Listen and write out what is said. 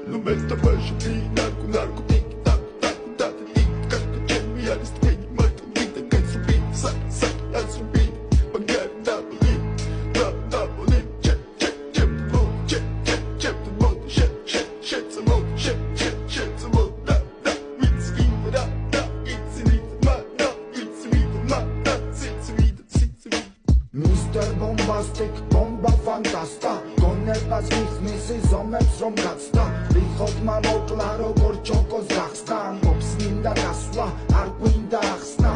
Nu mesta baixo de narco tic tac tac tac tic tac tac me alis tem mais um vida que subir sai a subir pagar da bolim check the boat check the boat check the boat da it's vida da it's vida it's vida Mr. Bombastic bomba fantasta გონებას მიხმისი ზომებს რომ გაცდა რიხოთმა მოკლა როგორ ჩოკოს გახსნა მობს მინდა გასვლა არ გვინდა ახსნა